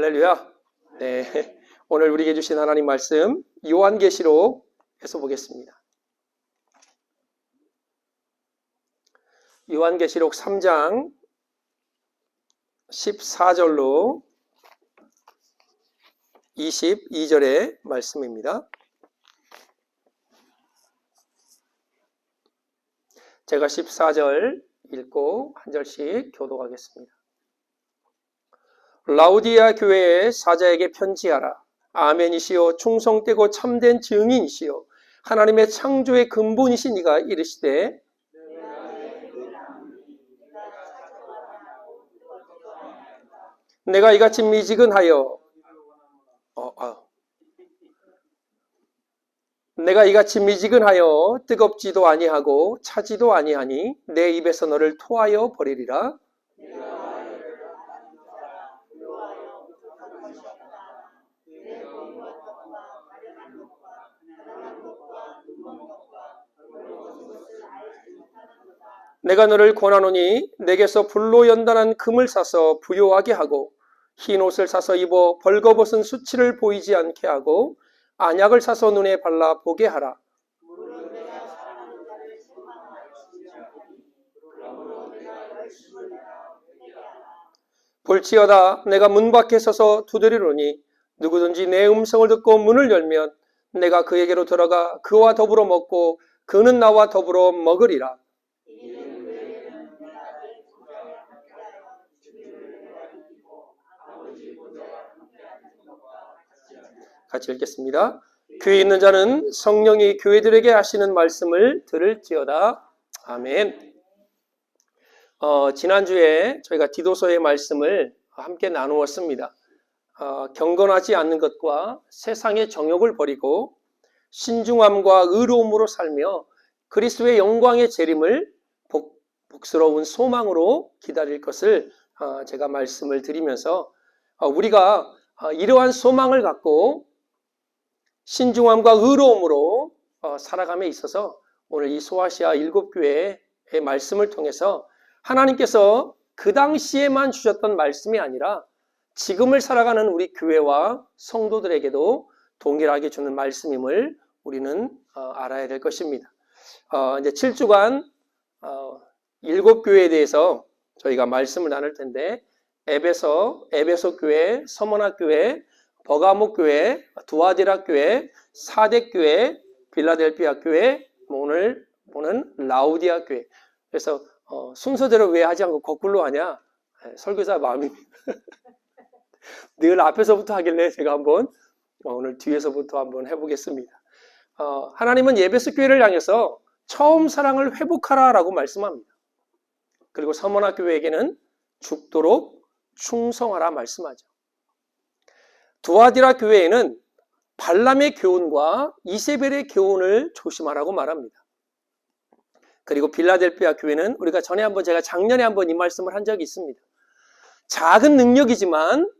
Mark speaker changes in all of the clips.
Speaker 1: 할렐루야. 네, 오늘 우리에게 주신 하나님 말씀 요한계시록에서 보겠습니다. 요한계시록 3장 14절로 22절의 말씀입니다. 제가 14절 읽고 한 절씩 교독하겠습니다. 라우디아 교회의 사자에게 편지하라. 아멘이시요 충성되고 참된 증인이시요 하나님의 창조의 근본이신 이가 이르시되 내가 이같이 미지근하여 뜨겁지도 아니하고 차지도 아니하니 내 입에서 너를 토하여 버리리라. 내가 너를 권하노니 내게서 불로 연단한 금을 사서 부요하게 하고 흰 옷을 사서 입어 벌거벗은 수치를 보이지 않게 하고 안약을 사서 눈에 발라 보게 하라. 볼지어다 내가 문 밖에 서서 두드리노니 누구든지 내 음성을 듣고 문을 열면 내가 그에게로 들어가 그와 더불어 먹고 그는 나와 더불어 먹으리라. 같이 읽겠습니다. 귀에 있는 자는 성령이 교회들에게 하시는 말씀을 들을지어다. 아멘. 지난주에 저희가 디도서의 말씀을 함께 나누었습니다. 경건하지 않는 것과 세상의 정욕을 버리고 신중함과 의로움으로 살며 그리스도의 영광의 재림을 복스러운 소망으로 기다릴 것을 제가 말씀을 드리면서 우리가 이러한 소망을 갖고 신중함과 의로움으로 살아감에 있어서 오늘 이 소아시아 7교회의 말씀을 통해서 하나님께서 그 당시에만 주셨던 말씀이 아니라 지금을 살아가는 우리 교회와 성도들에게도 동일하게 주는 말씀임을 우리는 알아야 될 것입니다. 이제 7주간 7교회에 대해서 저희가 말씀을 나눌 텐데 에베소 교회, 서머나 교회, 버가모 교회, 두아디라 교회, 사대 교회, 빌라델피아 교회, 오늘 보는 라우디아 교회. 그래서 순서대로 왜 하지 않고 거꾸로 하냐? 설교자 마음입니다. 늘 앞에서부터 하길래 제가 한번 오늘 뒤에서부터 한번 해보겠습니다. 하나님은 에베소 교회를 향해서 처음 사랑을 회복하라라고 말씀합니다. 그리고 서머나 교회에게는 죽도록 충성하라 말씀하죠. 두아디라 교회에는 발람의 교훈과 이세벨의 교훈을 조심하라고 말합니다. 그리고 빌라델피아 교회는 우리가 제가 작년에 한번 이 말씀을 한 적이 있습니다. 작은 능력이지만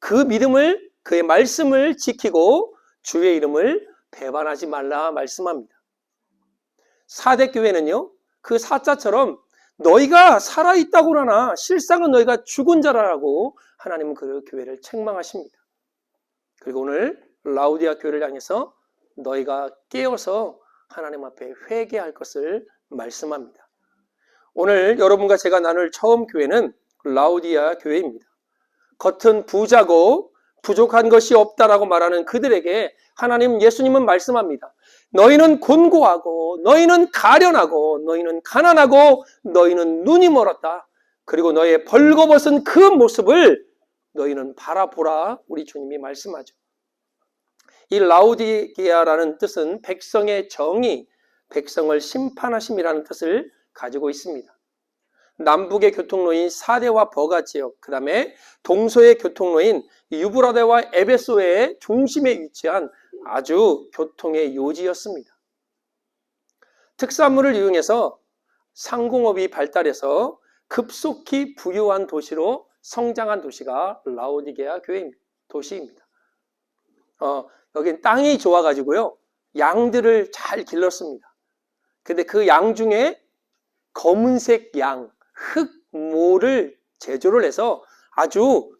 Speaker 1: 그 믿음을, 그의 말씀을 지키고 주의 이름을 배반하지 말라 말씀합니다. 사대 교회는요, 그 사자처럼 너희가 살아있다고 하나 실상은 너희가 죽은 자라라고 하나님은 그 교회를 책망하십니다. 그리고 오늘 라우디아 교회를 향해서 너희가 깨어서 하나님 앞에 회개할 것을 말씀합니다. 오늘 여러분과 제가 나눌 처음 교회는 라우디아 교회입니다. 겉은 부자고 부족한 것이 없다라고 말하는 그들에게 하나님 예수님은 말씀합니다. 너희는 곤고하고 너희는 가련하고 너희는 가난하고 너희는 눈이 멀었다. 그리고 너의 벌거벗은 그 모습을 너희는 바라보라. 우리 주님이 말씀하죠. 이 라우디게아라는 뜻은 백성의 정의, 백성을 심판하심이라는 뜻을 가지고 있습니다. 남북의 교통로인 사대와 버가 지역, 그 다음에 동서의 교통로인 유브라데와 에베소의 중심에 위치한 아주 교통의 요지였습니다. 특산물을 이용해서 상공업이 발달해서 급속히 부유한 도시로 성장한 도시가 라우디게아 도시입니다. 여긴 땅이 좋아가지고요, 양들을 잘 길렀습니다. 근데 그 양 중에 검은색 양, 흑모를 제조를 해서 아주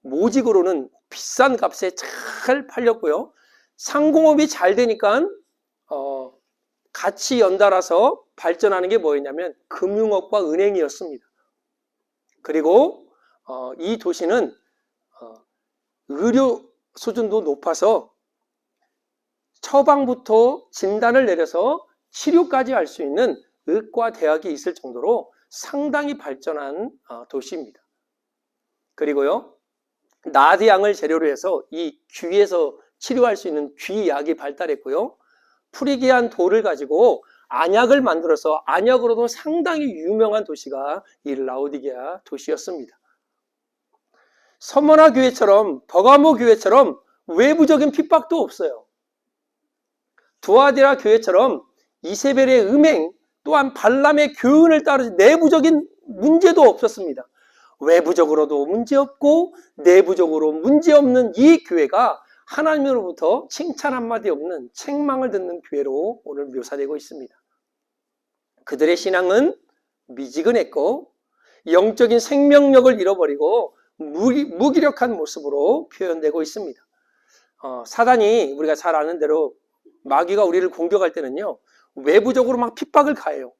Speaker 1: 모직으로는 비싼 값에 잘 팔렸고요. 상공업이 잘 되니까 같이 연달아서 발전하는 게 뭐였냐면 금융업과 은행이었습니다. 그리고 이 도시는 의료 수준도 높아서 처방부터 진단을 내려서 치료까지 할 수 있는 의과 대학이 있을 정도로 상당히 발전한 도시입니다. 그리고요, 나디양을 재료로 해서 이 귀에서 치료할 수 있는 귀약이 발달했고요. 프리기안 돌을 가지고 안약을 만들어서 안약으로도 상당히 유명한 도시가 이 라오디게아 도시였습니다. 서머나 교회처럼 버가모 교회처럼 외부적인 핍박도 없어요. 두아디라 교회처럼 이세벨의 음행 또한 발람의 교훈을 따르지 내부적인 문제도 없었습니다. 외부적으로도 문제없고 내부적으로 문제없는 이 교회가 하나님으로부터 칭찬 한마디 없는 책망을 듣는 교회로 오늘 묘사되고 있습니다. 그들의 신앙은 미지근했고 영적인 생명력을 잃어버리고 무기력한 모습으로 표현되고 있습니다. 사단이 우리가 잘 아는 대로 마귀가 우리를 공격할 때는요, 외부적으로 막 핍박을 가해요.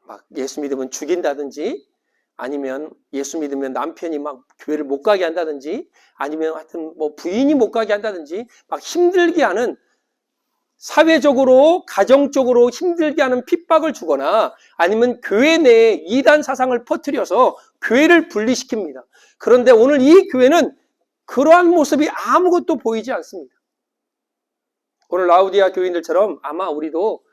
Speaker 1: 막 예수 믿으면 죽인다든지, 아니면 예수 믿으면 남편이 막 교회를 못 가게 한다든지, 아니면 하여튼 뭐 부인이 못 가게 한다든지, 막 힘들게 하는, 사회적으로 가정적으로 힘들게 하는 핍박을 주거나 아니면 교회 내에 이단 사상을 퍼뜨려서 교회를 분리시킵니다. 그런데 오늘 이 교회는 그러한 모습이 아무것도 보이지 않습니다. 오늘 라우디아 교인들처럼 아마 우리도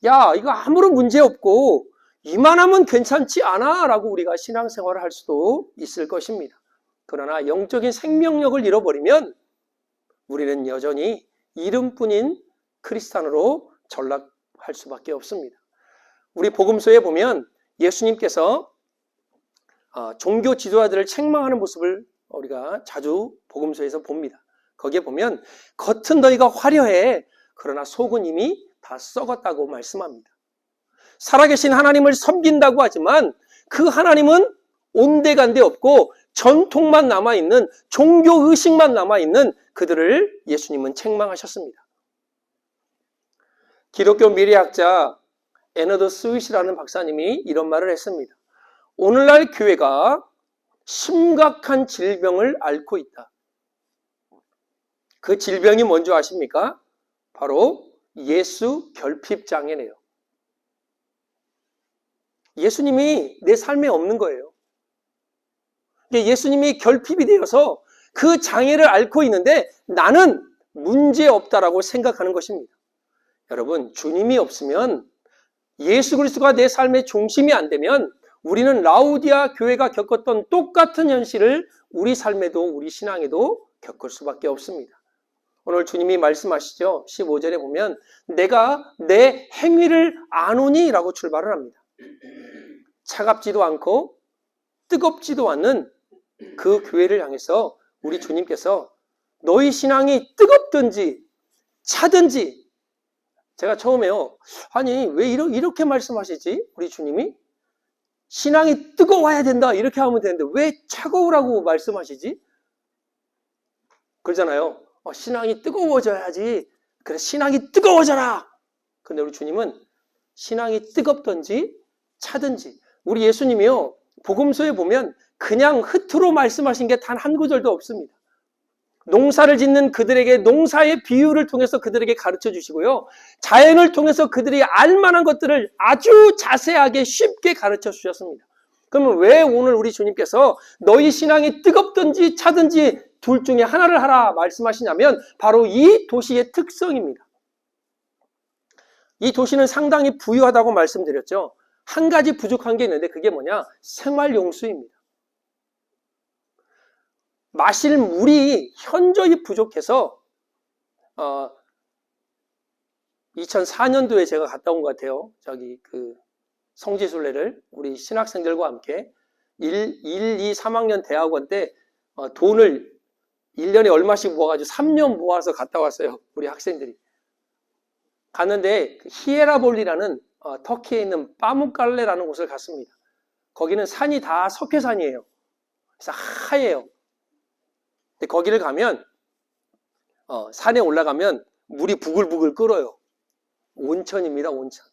Speaker 1: 야, 이거 아무런 문제 없고 이만하면 괜찮지 않아? 라고 우리가 신앙생활을 할 수도 있을 것입니다. 그러나 영적인 생명력을 잃어버리면 우리는 여전히 이름뿐인 크리스찬으로 전락할 수밖에 없습니다. 우리 복음서에 보면 예수님께서 종교 지도자들을 책망하는 모습을 우리가 자주 복음서에서 봅니다. 거기에 보면 겉은 너희가 화려해, 그러나 속은 이미 다 썩었다고 말씀합니다. 살아계신 하나님을 섬긴다고 하지만 그 하나님은 온데간데 없고 전통만 남아있는, 종교의식만 남아있는 그들을 예수님은 책망하셨습니다. 기독교 미래학자 에너드 스윗이라는 박사님이 이런 말을 했습니다. 오늘날 교회가 심각한 질병을 앓고 있다. 그 질병이 뭔지 아십니까? 바로 예수 결핍 장애네요. 예수님이 내 삶에 없는 거예요. 예수님이 결핍이 되어서 그 장애를 앓고 있는데 나는 문제없다라고 생각하는 것입니다. 여러분, 주님이 없으면, 예수 그리스도가 내 삶의 중심이 안 되면 우리는 라우디아 교회가 겪었던 똑같은 현실을 우리 삶에도, 우리 신앙에도 겪을 수밖에 없습니다. 오늘 주님이 말씀하시죠. 15절에 보면 내가 내 행위를 아노니 라고 출발을 합니다. 차갑지도 않고 뜨겁지도 않는 그 교회를 향해서 우리 주님께서 너희 신앙이 뜨겁든지 차든지, 제가 처음에요, 아니 왜 이렇게 말씀하시지? 우리 주님이 신앙이 뜨거워야 된다 이렇게 하면 되는데 왜 차가우라고 말씀하시지? 그러잖아요. 신앙이 뜨거워져야지. 그래, 신앙이 뜨거워져라. 근데 우리 주님은 신앙이 뜨겁든지 차든지, 우리 예수님이요, 복음서에 보면 그냥 흩으로 말씀하신 게 단 한 구절도 없습니다. 농사를 짓는 그들에게 농사의 비유를 통해서 그들에게 가르쳐 주시고요, 자연을 통해서 그들이 알만한 것들을 아주 자세하게 쉽게 가르쳐 주셨습니다. 그러면 왜 오늘 우리 주님께서 너희 신앙이 뜨겁든지 차든지 둘 중에 하나를 하라 말씀하시냐면 바로 이 도시의 특성입니다. 이 도시는 상당히 부유하다고 말씀드렸죠. 한 가지 부족한 게 있는데 그게 뭐냐? 생활용수입니다. 마실 물이 현저히 부족해서 2004년도에 제가 갔다 온 것 같아요. 저기 그 성지순례를 우리 신학생들과 함께 1, 2, 3학년 대학원 때 돈을 1년에 얼마씩 모아가지고 3년 모아서 갔다 왔어요. 우리 학생들이. 갔는데 히에라볼리라는 터키에 있는 파묵갈레라는 곳을 갔습니다. 거기는 산이 다 석회산이에요. 그래서 하얘요. 근데 거기를 가면 산에 올라가면 물이 부글부글 끓어요. 온천입니다, 온천.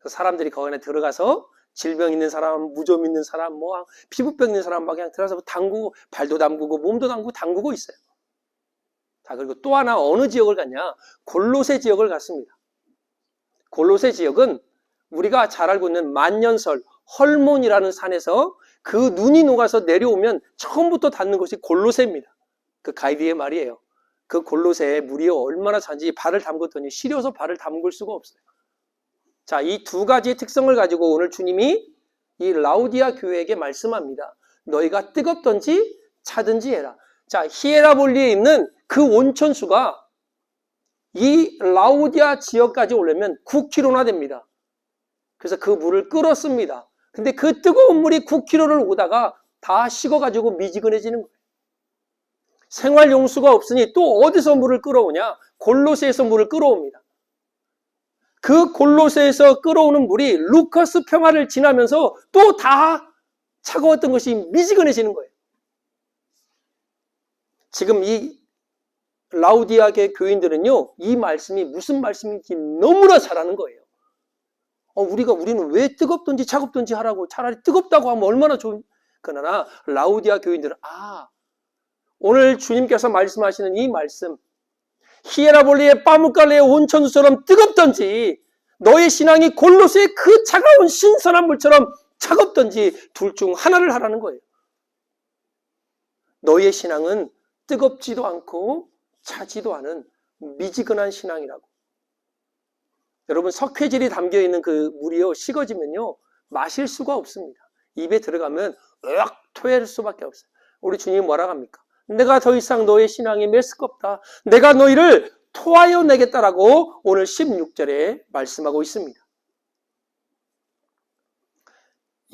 Speaker 1: 사람들이 거기 안에 들어가서 질병 있는 사람, 무좀 있는 사람, 뭐 피부병 있는 사람 막 그냥 들어가서 담그고 발도 담그고 몸도 담그고 있어요. 자, 그리고 또 하나 어느 지역을 갔냐? 골로새 지역을 갔습니다. 골로새 지역은 우리가 잘 알고 있는 만년설, 헐몬이라는 산에서 그 눈이 녹아서 내려오면 처음부터 닿는 곳이 골로새입니다. 그 가이드의 말이에요. 그 골로새에 물이 얼마나 찬지 발을 담궜더니 시려서 발을 담글 수가 없어요. 자, 이 두 가지의 특성을 가지고 오늘 주님이 이 라우디아 교회에게 말씀합니다. 너희가 뜨겁든지 차든지 해라. 자, 히에라볼리에 있는 그 온천수가 이 라우디아 지역까지 오려면 9km나 됩니다. 그래서 그 물을 끌었습니다. 근데 그 뜨거운 물이 9km를 오다가 다 식어가지고 미지근해지는 거예요. 생활용수가 없으니 또 어디서 물을 끌어오냐? 골로새에서 물을 끌어옵니다. 그 골로새에서 끌어오는 물이 루커스 평화를 지나면서 또 다 차가웠던 것이 미지근해지는 거예요. 지금 이 라우디아계 교인들은요, 이 말씀이 무슨 말씀인지 너무나 잘 아는 거예요. 우리는 왜 뜨겁든지 차갑든지 하라고, 차라리 뜨겁다고 하면 얼마나 좋은. 그러나 라우디아 교인들은 오늘 주님께서 말씀하시는 이 말씀, 히에라볼리의 빠무칼레의 온천수처럼 뜨겁든지 너의 신앙이 골로새의 그 차가운 신선한 물처럼 차갑든지 둘 중 하나를 하라는 거예요. 너의 신앙은 뜨겁지도 않고 차지도 않은 미지근한 신앙이라고. 여러분, 석회질이 담겨있는 그 물이요, 식어지면요 마실 수가 없습니다. 입에 들어가면 으악 토할 수밖에 없어요. 우리 주님이 뭐라고 합니까? 내가 더 이상 너의 신앙이 메스껍다. 내가 너희를 토하여 내겠다라고 오늘 16절에 말씀하고 있습니다.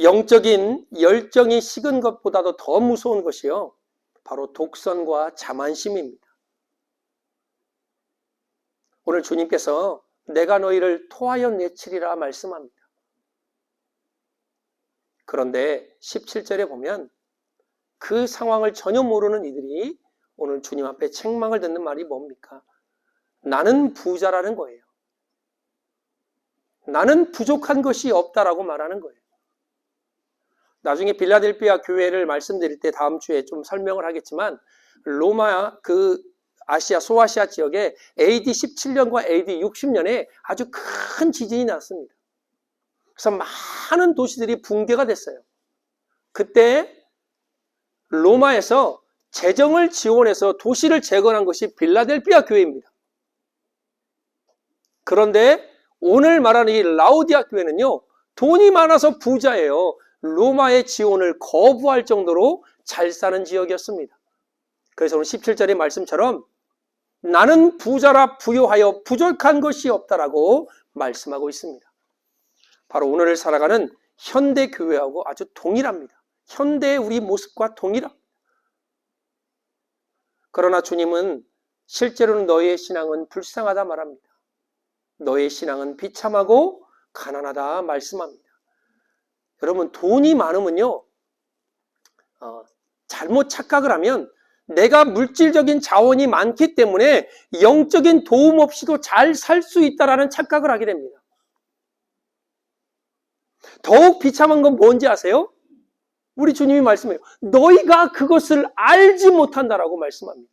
Speaker 1: 영적인 열정이 식은 것보다도 더 무서운 것이요, 바로 독선과 자만심입니다. 오늘 주님께서 내가 너희를 토하여 내치리라 말씀합니다. 그런데 17절에 보면 그 상황을 전혀 모르는 이들이 오늘 주님 앞에 책망을 듣는 말이 뭡니까? 나는 부자라는 거예요. 나는 부족한 것이 없다라고 말하는 거예요. 나중에 빌라델피아 교회를 말씀드릴 때 다음 주에 좀 설명을 하겠지만, 로마 아시아, 소아시아 지역에 AD 17년과 AD 60년에 아주 큰 지진이 났습니다. 그래서 많은 도시들이 붕괴가 됐어요. 그때 로마에서 재정을 지원해서 도시를 재건한 것이 빌라델피아 교회입니다. 그런데 오늘 말하는 이 라우디아 교회는요, 돈이 많아서 부자예요. 로마의 지원을 거부할 정도로 잘 사는 지역이었습니다. 그래서 오늘 17절의 말씀처럼 나는 부자라 부요하여 부족한 것이 없다라고 말씀하고 있습니다. 바로 오늘을 살아가는 현대 교회하고 아주 동일합니다. 현대의 우리 모습과 동일합니다. 그러나 주님은 실제로는 너희의 신앙은 불쌍하다 말합니다. 너의 신앙은 비참하고 가난하다 말씀합니다. 여러분, 돈이 많으면요, 잘못 착각을 하면 내가 물질적인 자원이 많기 때문에 영적인 도움 없이도 잘 살 수 있다라는 착각을 하게 됩니다. 더욱 비참한 건 뭔지 아세요? 우리 주님이 말씀해요. 너희가 그것을 알지 못한다라고 말씀합니다.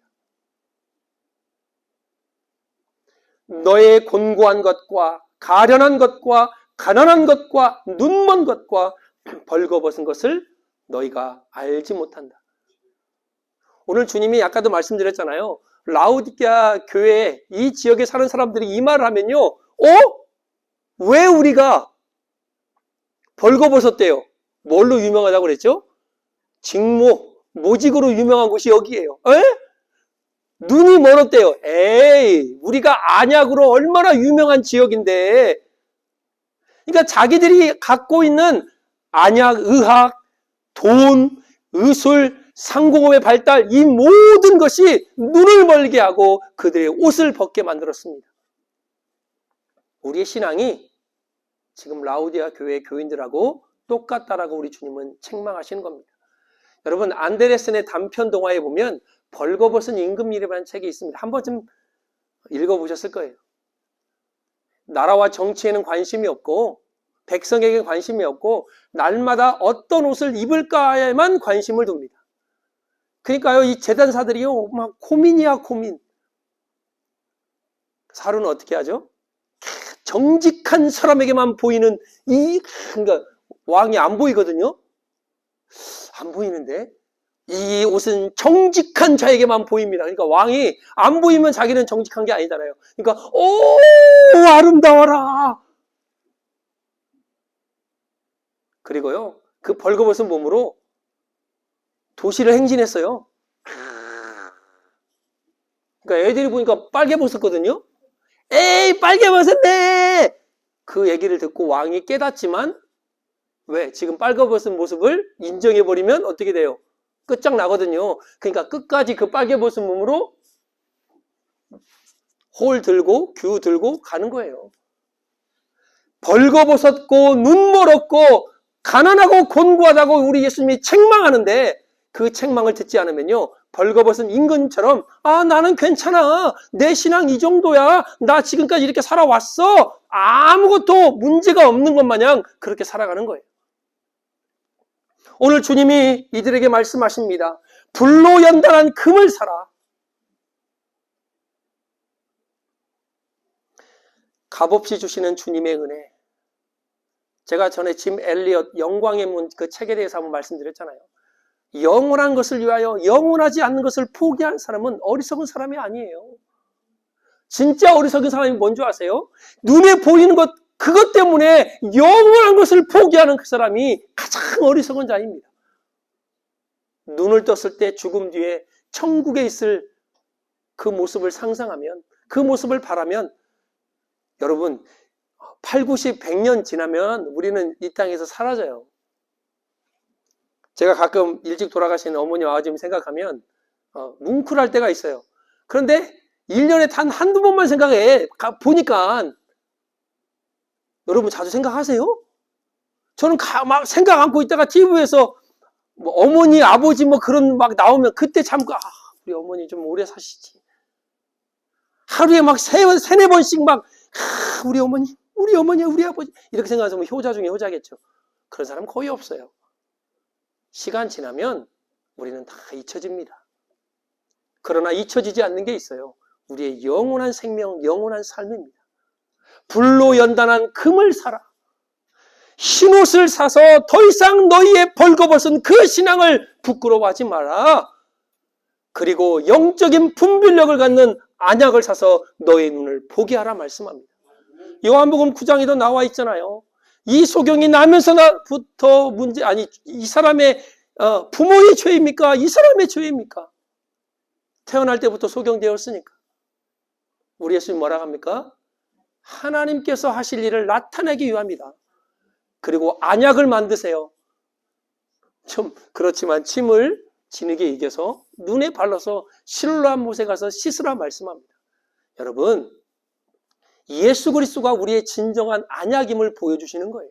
Speaker 1: 너의 곤고한 것과 가련한 것과 가난한 것과 눈먼 것과 벌거벗은 것을 너희가 알지 못한다. 오늘 주님이 아까도 말씀드렸잖아요. 라우디게아 교회 이 지역에 사는 사람들이 이 말을 하면요, 왜 우리가 벌거벗었대요? 뭘로 유명하다고 그랬죠? 모직으로 유명한 곳이 여기예요. 눈이 멀었대요. 우리가 안약으로 얼마나 유명한 지역인데. 그러니까 자기들이 갖고 있는 안약, 의학, 돈, 의술, 상공업의 발달, 이 모든 것이 눈을 멀게 하고 그들의 옷을 벗게 만들었습니다. 우리의 신앙이 지금 라우디아 교회 교인들하고 똑같다라고 우리 주님은 책망하시는 겁니다. 여러분, 안데레센의 단편 동화에 보면 벌거벗은 임금이라는 책이 있습니다. 한 번쯤 읽어보셨을 거예요. 나라와 정치에는 관심이 없고 백성에게 관심이 없고 날마다 어떤 옷을 입을까에만 관심을 둡니다. 그러니까요, 이 재단사들이요, 막 고민이야, 고민. 사루는 어떻게 하죠? 정직한 사람에게만 보이는 그러니까 왕이 안 보이거든요. 안 보이는데 이 옷은 정직한 자에게만 보입니다. 그러니까 왕이 안 보이면 자기는 정직한 게 아니잖아요. 그러니까 오, 아름다워라. 그리고요, 그 벌거벗은 몸으로 도시를 행진했어요. 그러니까 애들이 보니까 빨개 벗었거든요. 에이, 빨개 벗었네! 그 얘기를 듣고 왕이 깨닫지만, 왜? 지금 빨개 벗은 모습을 인정해버리면 어떻게 돼요? 끝장나거든요. 그러니까 끝까지 그 빨개 벗은 몸으로 홀 들고, 규 들고 가는 거예요. 벌거벗었고, 눈 멀었고, 가난하고 곤고하다고 우리 예수님이 책망하는데, 그 책망을 듣지 않으면요, 벌거벗은 임금처럼 나는 괜찮아, 내 신앙 이 정도야, 나 지금까지 이렇게 살아왔어, 아무것도 문제가 없는 것 마냥 그렇게 살아가는 거예요. 오늘 주님이 이들에게 말씀하십니다. 불로 연단한 금을 사라. 값없이 주시는 주님의 은혜. 제가 전에 짐 엘리엇 영광의 문 그 책에 대해서 한번 말씀드렸잖아요. 영원한 것을 위하여 영원하지 않는 것을 포기한 사람은 어리석은 사람이 아니에요. 진짜 어리석은 사람이 뭔지 아세요? 눈에 보이는 것, 그것 때문에 영원한 것을 포기하는 그 사람이 가장 어리석은 자입니다. 눈을 떴을 때 죽음 뒤에 천국에 있을 그 모습을 상상하면, 그 모습을 바라면, 여러분 8, 90, 100년 지나면 우리는 이 땅에서 사라져요. 제가 가끔 일찍 돌아가시는 어머니와 아버님 생각하면 뭉클할 때가 있어요. 그런데 1년에 단 한두 번만 생각해 보니까, 여러분 자주 생각하세요? 저는 막 생각 안고 있다가 TV에서 뭐 어머니, 아버지 뭐 그런 막 나오면 그때 참고, 우리 어머니 좀 오래 사시지. 하루에 막 세네 번씩 막 우리 어머니, 우리 아버지 이렇게 생각하면 효자 중에 효자겠죠. 그런 사람 거의 없어요. 시간 지나면 우리는 다 잊혀집니다. 그러나 잊혀지지 않는 게 있어요. 우리의 영원한 생명, 영원한 삶입니다. 불로 연단한 금을 사라. 흰옷을 사서 더 이상 너희의 벌거벗은 그 신앙을 부끄러워하지 마라. 그리고 영적인 분별력을 갖는 안약을 사서 너희 눈을 보게 하라 말씀합니다. 요한복음 9장에도 나와 있잖아요. 이 소경이 나면서부터 이 사람의 부모의 죄입니까? 이 사람의 죄입니까? 태어날 때부터 소경되었으니까. 우리 예수님 뭐라 합니까? 하나님께서 하실 일을 나타내기 위함이다. 그리고 안약을 만드세요. 좀 그렇지만 침을 진흙에 이겨서 눈에 발라서 실로암 못에 가서 씻으라 말씀합니다. 여러분, 예수 그리스도가 우리의 진정한 안약임을 보여주시는 거예요.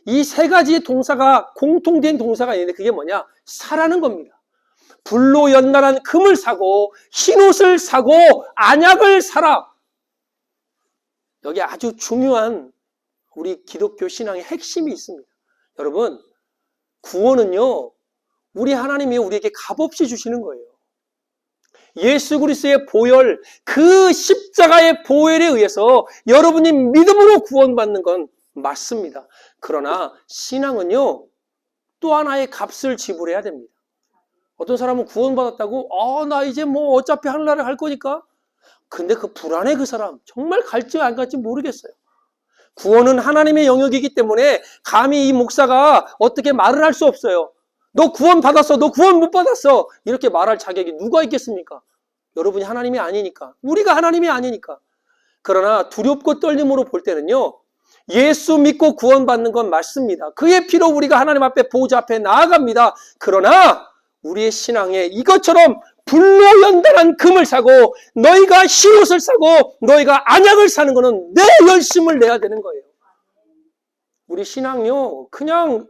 Speaker 1: 이 세 가지의 동사가 공통된 동사가 있는데 그게 뭐냐? 사라는 겁니다. 불로 연단한 금을 사고 흰옷을 사고 안약을 사라. 여기 아주 중요한 우리 기독교 신앙의 핵심이 있습니다. 여러분, 구원은요, 우리 하나님이 우리에게 값없이 주시는 거예요. 예수 그리스도의 보혈, 그 십자가의 보혈에 의해서 여러분이 믿음으로 구원받는 건 맞습니다. 그러나 신앙은요, 또 하나의 값을 지불해야 됩니다. 어떤 사람은 구원받았다고 나 이제 뭐 어차피 하늘나라에 갈 거니까. 근데 그 불안해, 그 사람. 정말 갈지 안 갈지 모르겠어요. 구원은 하나님의 영역이기 때문에 감히 이 목사가 어떻게 말을 할 수 없어요. 너 구원 받았어, 너 구원 못 받았어, 이렇게 말할 자격이 누가 있겠습니까? 여러분이 하나님이 아니니까, 우리가 하나님이 아니니까. 그러나 두렵고 떨림으로 볼 때는요, 예수 믿고 구원받는 건 맞습니다. 그의 피로 우리가 하나님 앞에 보좌 앞에 나아갑니다. 그러나 우리의 신앙에 이것처럼 불로 연단한 금을 사고 너희가 흰옷을 사고 너희가 안약을 사는 것은 내 열심을 내야 되는 거예요. 우리 신앙요, 그냥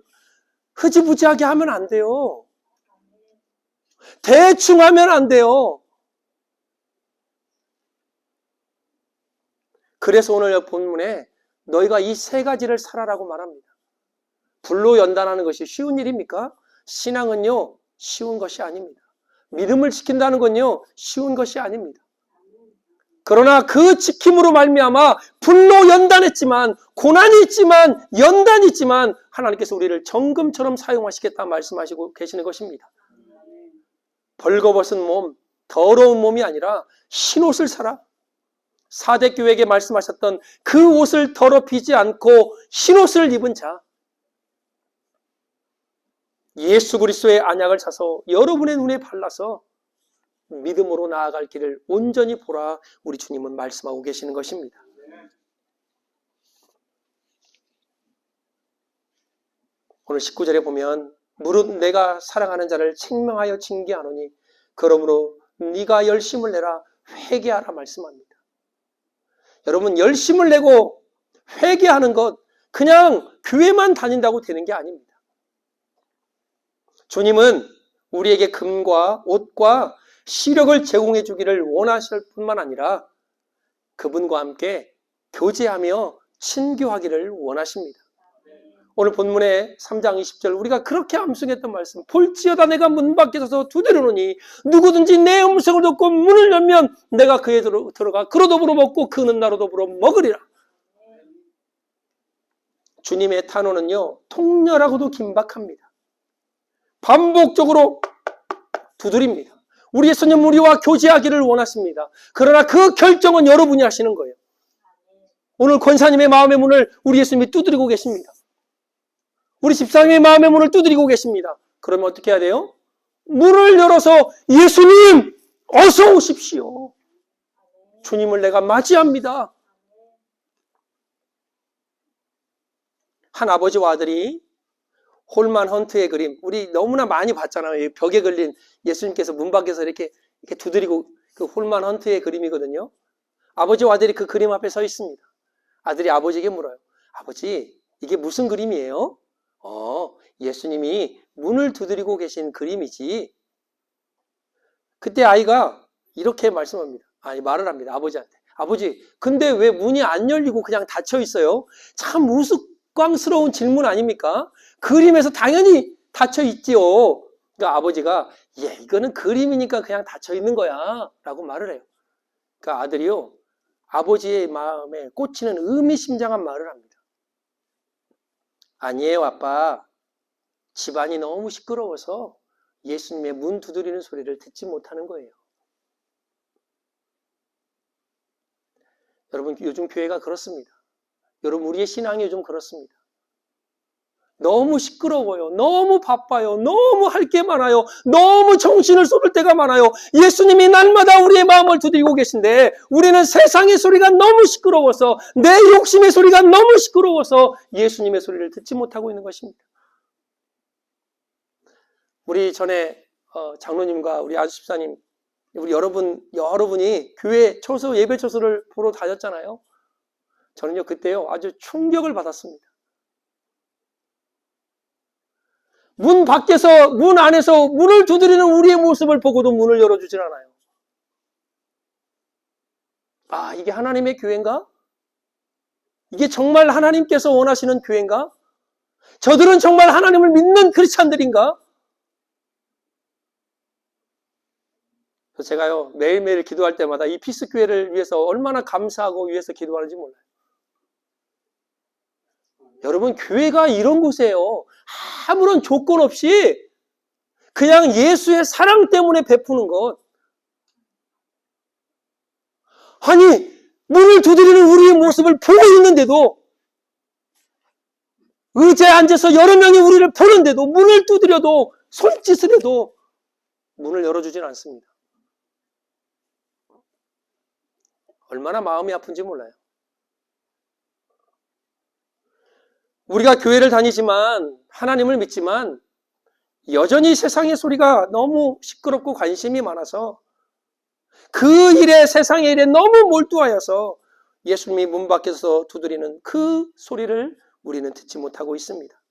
Speaker 1: 흐지부지하게 하면 안 돼요. 대충 하면 안 돼요. 그래서 오늘 본문에 너희가 이 세 가지를 살아라고 말합니다. 불로 연단하는 것이 쉬운 일입니까? 신앙은요, 쉬운 것이 아닙니다. 믿음을 지킨다는 건요, 쉬운 것이 아닙니다. 그러나 그 지킴으로 말미암아 불로 연단했지만, 고난이 있지만, 연단이 있지만 하나님께서 우리를 정금처럼 사용하시겠다 말씀하시고 계시는 것입니다. 벌거벗은 몸, 더러운 몸이 아니라 흰옷을 사라. 사대 교회에게 말씀하셨던 그 옷을 더럽히지 않고 흰옷을 입은 자, 예수 그리스도의 안약을 사서 여러분의 눈에 발라서 믿음으로 나아갈 길을 온전히 보라, 우리 주님은 말씀하고 계시는 것입니다. 오늘 19절에 보면 무릇 내가 사랑하는 자를 책망하여 징계하노니 그러므로 네가 열심을 내라 회개하라 말씀합니다. 여러분, 열심을 내고 회개하는 것 그냥 교회만 다닌다고 되는 게 아닙니다. 주님은 우리에게 금과 옷과 시력을 제공해 주기를 원하실 뿐만 아니라 그분과 함께 교제하며 친교하기를 원하십니다. 오늘 본문의 3장 20절 우리가 그렇게 암송했던 말씀, 볼지어다 내가 문 밖에 서서 두드려노니 누구든지 내 음성을 듣고 문을 열면 내가 그에 들어가 그로 더불어 먹고 그는 나로 더불어 먹으리라. 주님의 탄원은요, 통렬하고도 긴박합니다. 반복적으로 두드립니다. 우리 예수님 우리와 교제하기를 원하십니다. 그러나 그 결정은 여러분이 하시는 거예요. 오늘 권사님의 마음의 문을 우리 예수님이 두드리고 계십니다. 우리 집사님의 마음의 문을 두드리고 계십니다. 그러면 어떻게 해야 돼요? 문을 열어서 예수님 어서 오십시오. 주님을 내가 맞이합니다. 한 아버지와 아들이 홀만 헌트의 그림, 우리 너무나 많이 봤잖아요. 벽에 걸린 예수님께서 문 밖에서 이렇게 두드리고, 그 홀만 헌트의 그림이거든요. 아버지와 아들이 그 그림 앞에 서 있습니다. 아들이 아버지에게 물어요. 아버지, 이게 무슨 그림이에요? 예수님이 문을 두드리고 계신 그림이지. 그때 아이가 이렇게 말을 합니다. 아버지한테. 아버지, 근데 왜 문이 안 열리고 그냥 닫혀 있어요? 참 우스꽝스러운 질문 아닙니까? 그림에서 당연히 닫혀 있지요. 그러니까 아버지가 이거는 그림이니까 그냥 닫혀 있는 거야 라고 말을 해요. 그러니까 아들이요, 아버지의 마음에 꽂히는 의미심장한 말을 합니다. 아니에요, 아빠. 집안이 너무 시끄러워서 예수님의 문 두드리는 소리를 듣지 못하는 거예요. 여러분, 요즘 교회가 그렇습니다. 여러분, 우리의 신앙이 요즘 그렇습니다. 너무 시끄러워요. 너무 바빠요. 너무 할 게 많아요. 너무 정신을 쏟을 때가 많아요. 예수님이 날마다 우리의 마음을 두드리고 계신데 우리는 세상의 소리가 너무 시끄러워서, 내 욕심의 소리가 너무 시끄러워서 예수님의 소리를 듣지 못하고 있는 것입니다. 우리 전에 장로님과 우리 아주집사님, 우리 여러분이 교회 초소, 예배 초소를 보러 다녔잖아요. 저는요, 그때요, 아주 충격을 받았습니다. 문 밖에서, 문 안에서 문을 두드리는 우리의 모습을 보고도 문을 열어주질 않아요. 이게 하나님의 교회인가? 이게 정말 하나님께서 원하시는 교회인가? 저들은 정말 하나님을 믿는 크리스찬들인가? 제가요, 매일매일 기도할 때마다 이 피스 교회를 위해서 얼마나 감사하고 위해서 기도하는지 몰라요. 여러분, 교회가 이런 곳이에요. 아무런 조건 없이 그냥 예수의 사랑 때문에 베푸는 것. 아니, 문을 두드리는 우리의 모습을 보고 있는데도, 의자에 앉아서 여러 명이 우리를 보는데도, 문을 두드려도, 손짓을 해도 문을 열어주진 않습니다. 얼마나 마음이 아픈지 몰라요. 우리가 교회를 다니지만, 하나님을 믿지만 여전히 세상의 소리가 너무 시끄럽고 관심이 많아서 그 일에, 세상의 일에 너무 몰두하여서 예수님이 문 밖에서 두드리는 그 소리를 우리는 듣지 못하고 있습니다.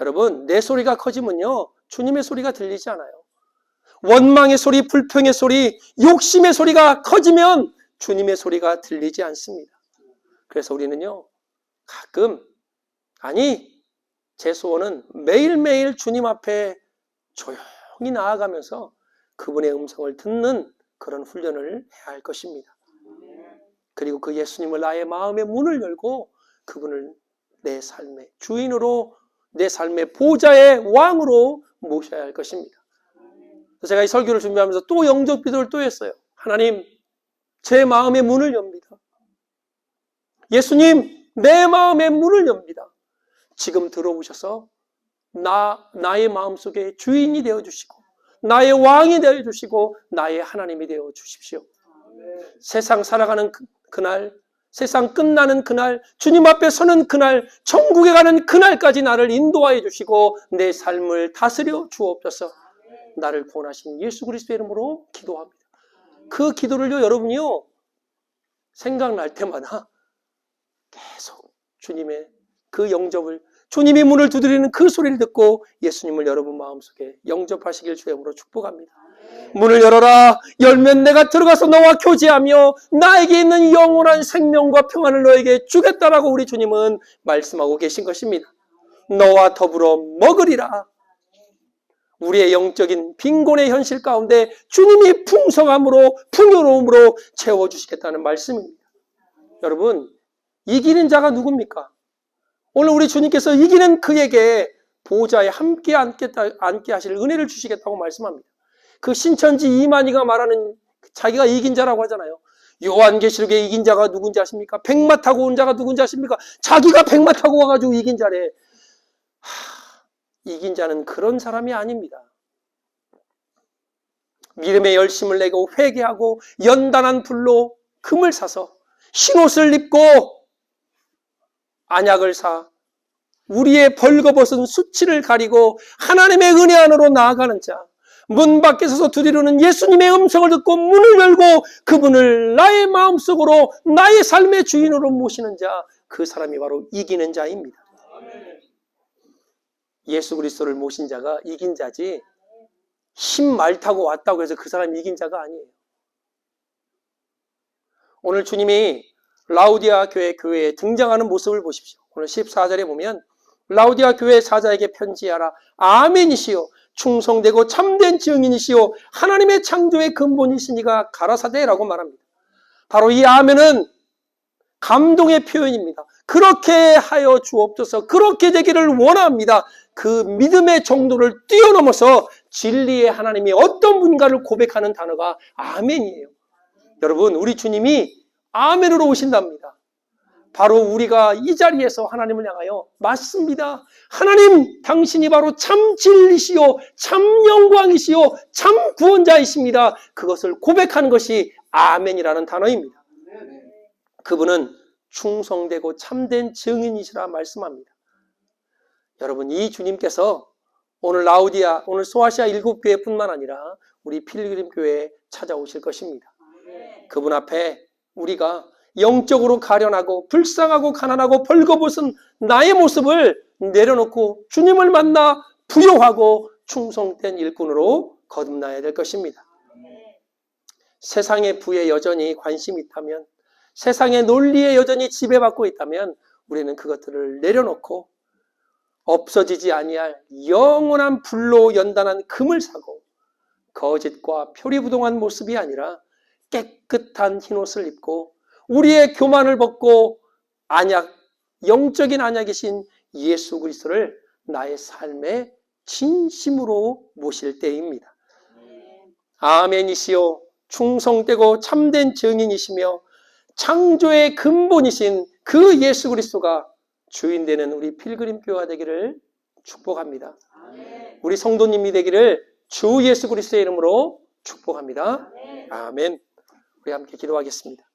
Speaker 1: 여러분, 내 소리가 커지면요, 주님의 소리가 들리지 않아요. 원망의 소리, 불평의 소리, 욕심의 소리가 커지면 주님의 소리가 들리지 않습니다. 그래서 우리는요, 가끔, 아니, 제 소원은 매일매일 주님 앞에 조용히 나아가면서 그분의 음성을 듣는 그런 훈련을 해야 할 것입니다. 그리고 그 예수님을 나의 마음의 문을 열고 그분을 내 삶의 주인으로, 내 삶의 보좌의 왕으로 모셔야 할 것입니다. 제가 이 설교를 준비하면서 또 영접 기도를 또 했어요. 하나님, 제 마음의 문을 엽니다. 예수님, 내 마음의 문을 엽니다. 지금 들어오셔서 나의 마음속에 주인이 되어주시고 나의 왕이 되어주시고 나의 하나님이 되어주십시오. 세상 살아가는 그날, 세상 끝나는 그날, 주님 앞에 서는 그날, 천국에 가는 그날까지 나를 인도하여 주시고 내 삶을 다스려 주옵소서. 나를 구원하신 예수 그리스도의 이름으로 기도합니다. 그 기도를요, 여러분이요, 생각날 때마다 계속 주님의 그 영접을, 주님이 문을 두드리는 그 소리를 듣고 예수님을 여러분 마음속에 영접하시길 주의 이름으로 축복합니다. 문을 열어라. 열면 내가 들어가서 너와 교제하며 나에게 있는 영원한 생명과 평안을 너에게 주겠다라고 우리 주님은 말씀하고 계신 것입니다. 너와 더불어 먹으리라. 우리의 영적인 빈곤의 현실 가운데 주님이 풍성함으로, 풍요로움으로 채워주시겠다는 말씀입니다. 여러분, 이기는 자가 누굽니까? 오늘 우리 주님께서 이기는 그에게 보좌에 함께 앉게 하실 은혜를 주시겠다고 말씀합니다. 그 신천지 이만희가 말하는 자기가 이긴 자라고 하잖아요. 요한계시록에 이긴 자가 누군지 아십니까? 백마 타고 온 자가 누군지 아십니까? 자기가 백마 타고 와가지고 이긴 자래. 이긴 자는 그런 사람이 아닙니다. 믿음의 열심을 내고 회개하고 연단한 불로 금을 사서 흰옷을 입고 안약을 사 우리의 벌거벗은 수치를 가리고 하나님의 은혜 안으로 나아가는 자, 문 밖에 서서 두드리는 예수님의 음성을 듣고 문을 열고 그분을 나의 마음속으로 나의 삶의 주인으로 모시는 자, 그 사람이 바로 이기는 자입니다. 예수 그리스도를 모신 자가 이긴 자지 힘 말 타고 왔다고 해서 그 사람이 이긴 자가 아니에요. 오늘 주님이 라우디아 교회에 등장하는 모습을 보십시오. 오늘 14절에 보면 라우디아 교회 사자에게 편지하라. 아멘이시오. 충성되고 참된 증인이시오. 하나님의 창조의 근본이시니가 가라사대라고 말합니다. 바로 이 아멘은 감동의 표현입니다. 그렇게 하여 주옵소서. 그렇게 되기를 원합니다. 그 믿음의 정도를 뛰어넘어서 진리의 하나님이 어떤 분가를 고백하는 단어가 아멘이에요. 여러분, 우리 주님이 아멘으로 오신답니다. 바로 우리가 이 자리에서 하나님을 향하여 맞습니다. 하나님, 당신이 바로 참 진리시오, 참 영광이시오, 참 구원자이십니다. 그것을 고백하는 것이 아멘이라는 단어입니다. 그분은 충성되고 참된 증인이시라 말씀합니다. 여러분, 이 주님께서 오늘 라우디아, 오늘 소아시아 7교회뿐만 아니라 우리 필그림 교회에 찾아오실 것입니다. 그분 앞에 우리가 영적으로 가련하고 불쌍하고 가난하고 벌거벗은 나의 모습을 내려놓고 주님을 만나 부요하고 충성된 일꾼으로 거듭나야 될 것입니다. 세상의 부에 여전히 관심이 있다면, 세상의 논리에 여전히 지배받고 있다면 우리는 그것들을 내려놓고 없어지지 아니할 영원한 불로 연단한 금을 사고 거짓과 표리부동한 모습이 아니라 깨끗한 흰옷을 입고 우리의 교만을 벗고 안약, 영적인 안약이신 예수 그리스도를 나의 삶에 진심으로 모실 때입니다. 아멘이시오. 충성되고 참된 증인이시며 창조의 근본이신 그 예수 그리스도가 주인 되는 우리 필그림 교회가 되기를 축복합니다. 우리 성도님이 되기를 주 예수 그리스도의 이름으로 축복합니다. 아멘. 우리 함께 기도하겠습니다.